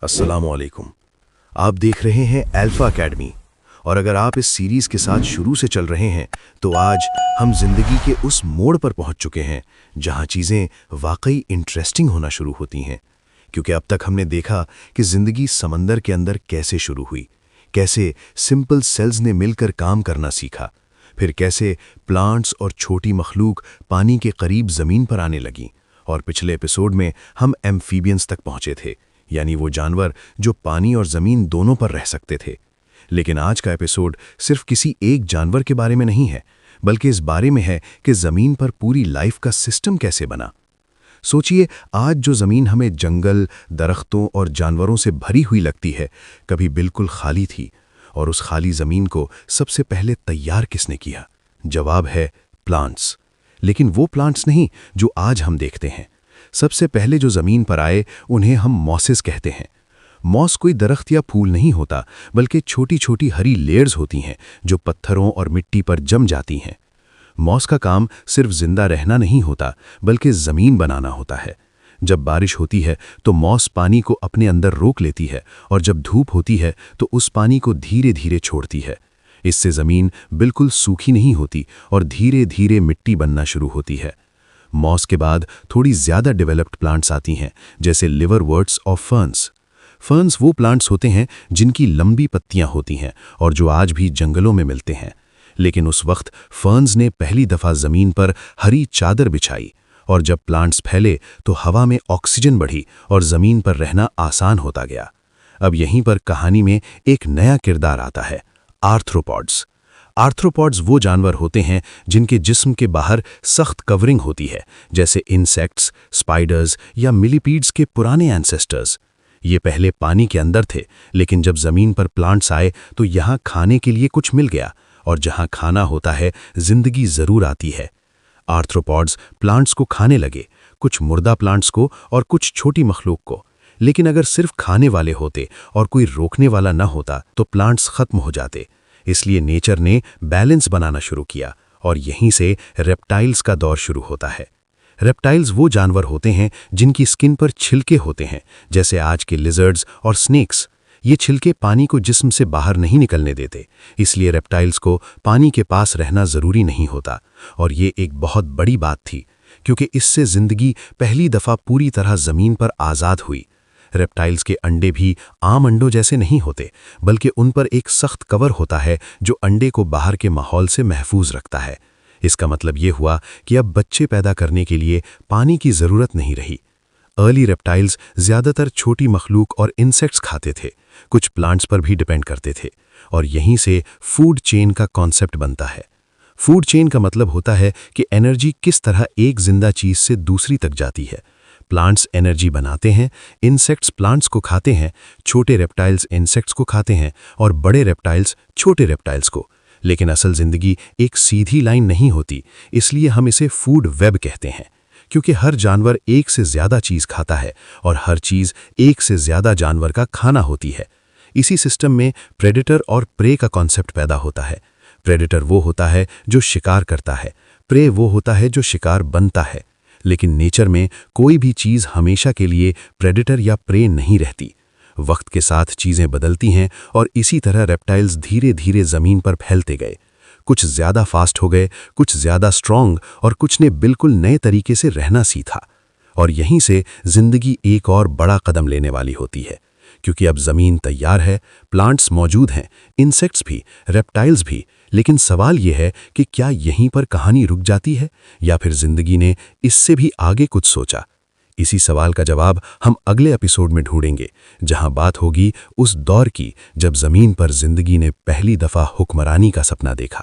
अस्सलामुअलैकुम। आप देख रहे हैं अल्फा एकेडमी, और अगर आप इस सीरीज़ के साथ शुरू से चल रहे हैं तो आज हम ज़िंदगी के उस मोड़ पर पहुंच चुके हैं जहां चीज़ें वाकई इंटरेस्टिंग होना शुरू होती हैं। क्योंकि अब तक हमने देखा कि ज़िंदगी समंदर के अंदर कैसे शुरू हुई, कैसे सिंपल सेल्स ने मिलकर काम करना सीखा, फिर कैसे प्लांट्स और छोटी मखलूक पानी के करीब ज़मीन पर आने लगीं, और पिछले एपिसोड में हम एम्फीबियंस तक पहुंचे थे, यानी वो जानवर जो पानी और ज़मीन दोनों पर रह सकते थे। लेकिन आज का एपिसोड सिर्फ किसी एक जानवर के बारे में नहीं है, बल्कि इस बारे में है कि ज़मीन पर पूरी लाइफ का सिस्टम कैसे बना। सोचिए, आज जो ज़मीन हमें जंगल, दरख्तों और जानवरों से भरी हुई लगती है, कभी बिल्कुल खाली थी। और उस खाली ज़मीन को सबसे पहले तैयार किसने किया? जवाब है प्लांट्स। लेकिन वो प्लांट्स नहीं जो आज हम देखते हैं। सबसे पहले जो ज़मीन पर आए उन्हें हम मॉसेस कहते हैं। मॉस कोई दरख्त या फूल नहीं होता, बल्कि छोटी छोटी हरी लेयर्स होती हैं जो पत्थरों और मिट्टी पर जम जाती हैं। मॉस का काम सिर्फ जिंदा रहना नहीं होता, बल्कि ज़मीन बनाना होता है। जब बारिश होती है तो मॉस पानी को अपने अंदर रोक लेती है, और जब धूप होती है तो उस पानी को धीरे धीरे छोड़ती है। इससे ज़मीन बिल्कुल सूखी नहीं होती और धीरे धीरे मिट्टी बनना शुरू होती है। मॉस के बाद थोड़ी ज़्यादा डेवलप्ड प्लांट्स आती हैं, जैसे लिवरवर्ट्स और फर्न्स। फर्न्स वो प्लांट्स होते हैं जिनकी लंबी पत्तियां होती हैं और जो आज भी जंगलों में मिलते हैं। लेकिन उस वक्त फर्न्स ने पहली दफ़ा ज़मीन पर हरी चादर बिछाई, और जब प्लांट्स फैले तो हवा में ऑक्सीजन बढ़ी और ज़मीन पर रहना आसान होता गया। अब यहीं पर कहानी में एक नया किरदार आता है, आर्थ्रोपॉड्स। आर्थ्रोपॉड्स वो जानवर होते हैं जिनके जिस्म के बाहर सख्त कवरिंग होती है, जैसे इंसेक्ट्स, स्पाइडर्स या मिलीपीड्स के पुराने एंसेस्टर्स। ये पहले पानी के अंदर थे, लेकिन जब ज़मीन पर प्लांट्स आए तो यहाँ खाने के लिए कुछ मिल गया, और जहाँ खाना होता है ज़िंदगी ज़रूर आती है। आर्थ्रोपॉड्स प्लांट्स को खाने लगे, कुछ मुर्दा प्लांट्स को और कुछ छोटी मखलूक को। लेकिन अगर सिर्फ खाने वाले होते और कोई रोकने वाला न होता तो प्लांट्स ख़त्म हो जाते। इसलिए नेचर ने बैलेंस बनाना शुरू किया, और यहीं से रेप्टाइल्स का दौर शुरू होता है। रेप्टाइल्स वो जानवर होते हैं जिनकी स्किन पर छिलके होते हैं, जैसे आज के लिजर्ड्स और स्नेक्स। ये छिलके पानी को जिस्म से बाहर नहीं निकलने देते, इसलिए रेप्टाइल्स को पानी के पास रहना ज़रूरी नहीं होता। और ये एक बहुत बड़ी बात थी, क्योंकि इससे ज़िंदगी पहली दफ़ा पूरी तरह ज़मीन पर आज़ाद हुई। रेप्टाइल्स के अंडे भी आम अंडों जैसे नहीं होते, बल्कि उन पर एक सख्त कवर होता है जो अंडे को बाहर के माहौल से महफूज रखता है। इसका मतलब ये हुआ कि अब बच्चे पैदा करने के लिए पानी की ज़रूरत नहीं रही। अर्ली रेप्टाइल्स ज़्यादातर छोटी मखलूक और इंसेक्ट्स खाते थे, कुछ प्लांट्स पर भी डिपेंड करते थे, और यहीं से फूड चेन का कॉन्सेप्ट बनता है। फूड चेन का मतलब होता है कि एनर्जी किस तरह एक जिंदा चीज़ से दूसरी तक जाती है। प्लांट्स एनर्जी बनाते हैं, इंसेक्ट्स प्लांट्स को खाते हैं, छोटे रेप्टाइल्स इंसेक्ट्स को खाते हैं, और बड़े रेप्टाइल्स छोटे रेप्टाइल्स को। लेकिन असल ज़िंदगी एक सीधी लाइन नहीं होती, इसलिए हम इसे फूड वेब कहते हैं, क्योंकि हर जानवर एक से ज़्यादा चीज़ खाता है और हर चीज़ एक से ज़्यादा जानवर का खाना होती है। इसी सिस्टम में प्रेडेटर और प्रे का कॉन्सेप्ट पैदा होता है। प्रेडेटर वो होता है जो शिकार करता है, प्रे वो होता है जो शिकार बनता है। लेकिन नेचर में कोई भी चीज़ हमेशा के लिए प्रेडेटर या प्रे नहीं रहती। वक्त के साथ चीज़ें बदलती हैं, और इसी तरह रेप्टाइल्स धीरे धीरे ज़मीन पर फैलते गए। कुछ ज़्यादा फास्ट हो गए, कुछ ज़्यादा स्ट्रॉन्ग, और कुछ ने बिल्कुल नए तरीके से रहना सीखा। और यहीं से ज़िंदगी एक और बड़ा कदम लेने वाली होती है, क्योंकि अब ज़मीन तैयार है, प्लांट्स मौजूद हैं, इंसेक्ट्स भी, रेप्टाइल्स भी। लेकिन सवाल यह है कि क्या यहीं पर कहानी रुक जाती है, या फिर ज़िंदगी ने इससे भी आगे कुछ सोचा? इसी सवाल का जवाब हम अगले एपिसोड में ढूंढेंगे, जहां बात होगी उस दौर की जब ज़मीन पर ज़िंदगी ने पहली दफ़ा हुक्मरानी का सपना देखा।